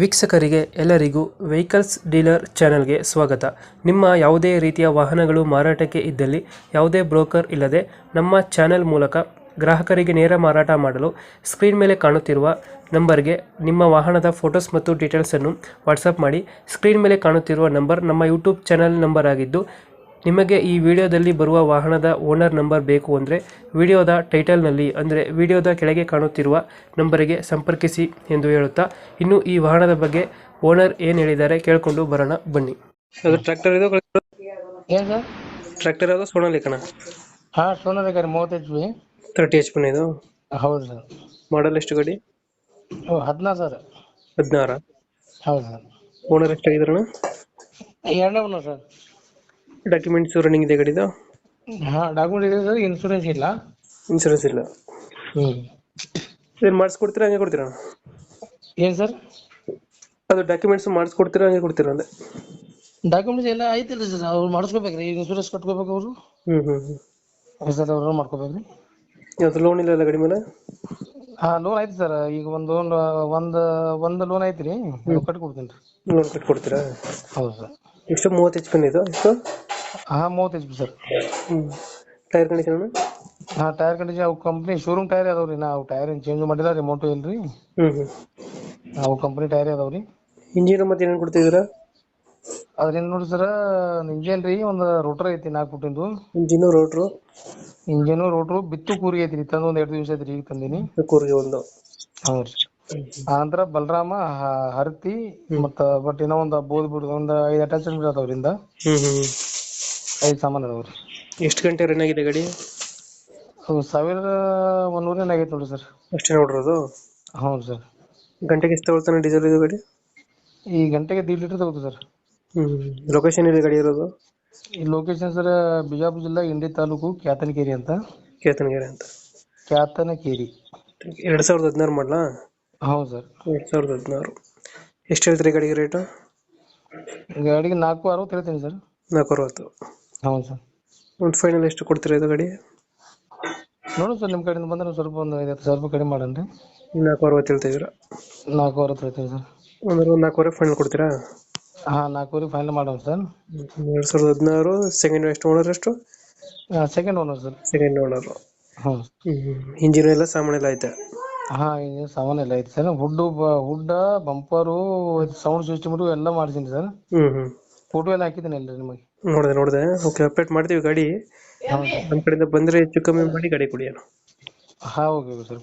ವೀಕ್ಷಕರಿಗೆ ಎಲ್ಲರಿಗೂ vehicles dealer ಚಾನೆಲ್ಗೆ ಸ್ವಾಗತ. ನಿಮ್ಮ ಯಾವುದೇ ರೀತಿಯ ವಾಹನಗಳು ಮಾರಾಟಕ್ಕೆ ಇದ್ದಲ್ಲಿ ಯಾವುದೇ ಬ್ರೋಕರ್ ಇಲ್ಲದೆ ನಮ್ಮ ಚಾನೆಲ್ ಮೂಲಕ ಗ್ರಾಹಕರಿಗೆ ನೇರ ಮಾರಾಟ ಮಾಡಲು ಸ್ಕ್ರೀನ್ ಮೇಲೆ ಕಾಣುತ್ತಿರುವ ನಂಬರ್ಗೆ ನಿಮ್ಮ ವಾಹನದ ಫೋಟೋಸ್ ಮತ್ತು ಡೀಟೇಲ್ಸನ್ನು ವಾಟ್ಸಪ್ ಮಾಡಿ. ಸ್ಕ್ರೀನ್ ಮೇಲೆ ಕಾಣುತ್ತಿರುವ ನಂಬರ್ ನಮ್ಮ ಯೂಟ್ಯೂಬ್ ಚಾನೆಲ್ ನಂಬರ್ ಆಗಿದ್ದು, ನಿಮಗೆ ಈ ವಿಡಿಯೋದಲ್ಲಿ ಬರುವ ವಾಹನದ ಓನರ್ ನಂಬರ್ ಬೇಕು ಅಂದರೆ ವಿಡಿಯೋದ ಟೈಟಲ್ನಲ್ಲಿ ಅಂದರೆ ವಿಡಿಯೋದ ಕೆಳಗೆ ಕಾಣುತ್ತಿರುವ ನಂಬರಿಗೆ ಸಂಪರ್ಕಿಸಿ ಎಂದು ಹೇಳುತ್ತಾ, ಇನ್ನು ಈ ವಾಹನದ ಬಗ್ಗೆ ಓನರ್ ಏನು ಹೇಳಿದ್ದಾರೆ ಕೇಳಿಕೊಂಡು ಬರೋಣ ಬನ್ನಿ. ಅದು ಟ್ರ್ಯಾಕ್ಟರ್ ಇದು ಏನ್ ಸರ್? ಟ್ರ್ಯಾಕ್ಟರ್ ಯಾವುದು? ಸೋನಾಲಿಕನ ಹಾ, ಸೋನಾಲಿಕ 30 HP. 30 HP ಇದು. ಹೌದು ಸರ್. ಮಾಡಲ್ ಎಷ್ಟು ಗಾಡಿ? 16 ಸರ್. 16. ಹೌದು ಸರ್. ಓನರ್ ಎಷ್ಟಾಗಿದ್ರಣ? ಎರಡನೇ ಒನ್ ಸರ್. ಡಾಕ್ಯುಮೆಂಟ್ಸ್ ರನ್ನಿಂಗ್ ಇದೆ ಗಾಡಿದು? ಹಾ, ಡಾಕ್ಯುಮೆಂಟ್ ಇದೆ ಸರ್. ಇನ್ಶೂರೆನ್ಸ್ ಇಲ್ಲ. ಇನ್ಸೂರೆನ್ಸ್ ಇಲ್ಲ. ಹ್ಮ್. ಏನು ಮಾಡಿಸ್ಕೊಡ್ತೀರಾ ಹಂಗೆ ಕೊಡ್ತೀರಾ? ಏನ್ ಸರ್? ಅದು ಡಾಕ್ಯುಮೆಂಟ್ಸ್ ಮಾಡಿಸ್ಕೊಡ್ತೀರಾ ಹಂಗೆ ಕೊಡ್ತೀರಾ ಅಂದೆ? ಡಾಕ್ಯುಮೆಂಟ್ಸ್ ಎಲ್ಲ ಐತಿಲ್ಲ ಸರ್. ಅವ್ರು ಮಾಡಿಸ್ಕೋಬೇಕ್ರಿ, ಇನ್ಶೂರೆನ್ಸ್ ಕಟ್ಕೋಬೇಕು ಅವರು. ಸರ್ ಅವ್ರು ಮಾಡ್ಕೋಬೇಕ್ರಿ. ಯಾವ್ದು ಲೋನ್ ಇಲ್ಲ ಗಾಡಿ ಮೇಲೆ? ಹಾ, ಲೋನ್ ಐತಿ ಸರ್. ಈಗ ಒಂದು ಲೋನ್ ಐತ್ರಿ, ಅದು ಕಟ್ಕೊಡ್ತೀನಿ ರೀ. ಲೋನ್ ಕಟ್ಕೊಡ್ತೀರಾ? ಹೌದು ಸರ್. ಎಷ್ಟು? 30 HP ಇದು ಎಷ್ಟು? ಹಾ, 30 HP ಸರ್. Tyre condition? ಹಾ, ಟೈರ್ ಕಂಡೀಷನ್ ಅವು ಕಂಪ್ನಿ ಶೋರೂಮ್ ಟೈರ್ ಅದಾವ್ರಿ. ನಾವು ಟೈರ್ ಏನು ಚೇಂಜ್ ಮಾಡಿಲ್ಲ, ರಿಮೋಟ್ ಇಲ್ರಿ. ಅವು ಕಂಪ್ನಿ ಟೈರ್ ಅದಾವ್ರಿ. ಇಂಜಿನ್ ಮತ್ತೆ ಏನೇನು ಕೊಡ್ತಿದ್ದೀರಾ? ಅದ್ರಿಂದ ನೋಡಿ ಸರ್, ಇಂಜಿನ್ ರೀ, ಒಂದು ರೋಟರ್ ಐತಿ 4 ಫುಟ್ಟಿಂದು. ಇಂಜಿನ್, ರೋಟ್ರು, ಇಂಜಿನ್, ರೋಟ್ರು, ಬಿತ್ತು ಕೂರಿ ಐತ್ರಿ. ತಂದು ಒಂದ್ 2 ದಿವಸ ಐತ್ರಿ, ಈಗ ತಂದಿನಿ. ಕೂರ್ಗೆ ಒಂದು. ಹೌದ್ರಿ. ಆನಂತರ ಬಲರಾಮ, ಹರತಿ ಮತ್ತ ಬಟ್ ಇನ್ನೂ ಒಂದು ಬೋದ್ ಬಿಡುದು ಒಂದು 5 ಅಟ್ಯಾಚ್ಮೆಂಟ್ ಅದಾವ್ರಿಂದ. 5 ಸಾಮಾನ್ ಅದಾವ್ರಿ. ಎಷ್ಟು ಗಂಟೆ ರನ್ ಆಗಿದೆ ಗಾಡಿ? ಅದು 1100 ಆಗೈತೆ ನೋಡಿ ಸರ್. ಅಷ್ಟೇ ನೋಡಿರೋದು? ಹೌದು ಸರ್. ಗಂಟೆಗೆ ಎಷ್ಟು ತಗೊಳ್ತಾನೆ ಡೀಸೆಲ್ ಇದು ಗಾಡಿ? ಈ ಗಂಟೆಗೆ 1.5 ಲೀಟರ್ ತಗೋತು ಸರ್. ಲೊಕೇಶನ್ ಇದೆ ಗಾಡಿ ಇರೋದು? ಈ ಲೊಕೇಶನ್ ಸರ್, ಬಿಜಾಪುರ ಜಿಲ್ಲಾ ಇಂಡಿ ತಾಲೂಕು, ಕ್ಯಾತನಕೇರಿ ಅಂತ. ಕೇತನಗೆರೆ ಅಂತ. ಕ್ಯಾತನಕೇರಿ. 2016 ಮಾಡಲಾ? ಹೌದು ಸರ್. 2016. ಎಷ್ಟು ಹೇಳ್ತೀರಿ ಗಾಡಿಗೆ ರೇಟು? ಗಾಡಿಗೆ 460 ಹೇಳ್ತೀನಿ ಸರ್. 460. ಹೌದು ಸರ್. ಒಂದು ಫೈನಲ್ ಎಷ್ಟು ಕೊಡ್ತೀರಾ ಇದು ಗಾಡಿ? ನೋಡು ಸರ್, ನಿಮ್ಮ ಕಡೆಯಿಂದ ಬಂದ್ರೆ ಸ್ವಲ್ಪ ಒಂದು 50,000 ರೂಪಾಯಿ ಕಡಿಮೆ ಮಾಡನ್ರಿ. 460 ಹೇಳ್ತಿದ್ದೀರಾ? 460 ಹೇಳ್ತೀನಿ ಸರ್. ಒಂದು 400 ಫೈನಲ್ ಕೊಡ್ತೀರಾ? ಹಾ, 4 ಫೈನಲ್ ಮಾಡೋಣ ಸರ್. 2016. ಸೆಕೆಂಡ್ ಎಷ್ಟು ಓನರ್? ಎಷ್ಟು? Second owner sir. Second owner. ಹ್ಮ್. ಇಂಜಿನ್ ಎಲ್ಲ ಸಾಮಾನು ಎಲ್ಲ ಐತೆ? ಹಾ, ಇದು ಸಾಮಾನ್ ಎಲ್ಲ ಐತಿ ಸರ್. ಹುಡ್ಡ ಬಂಪರು, ಸೌಂಡ್ ಸಿಸ್ಟಮ್ ಎಲ್ಲ ಮಾಡ್ತೀನಿ ಸರ್. ಫೋಟೋ ಎಲ್ಲ ಹಾಕಿದ್ದೀನಿ ಅಲ್ರಿ ನಿಮಗೆ? ನೋಡಿದೆ. ಓಕೆ, ಅಪ್ಡೇಟ್ ಮಾಡ್ತೀವಿ ಗಾಡಿ. ನಮ್ಮ ಕಡೆಯಿಂದ ಬಂದರೆ ಹೆಚ್ಚು ಕಮ್ಮಿ ಮಾಡಿ ಗಾಡಿ ಕೊಡಿ. ಹಾ, ಓಕೆ ಸರ್.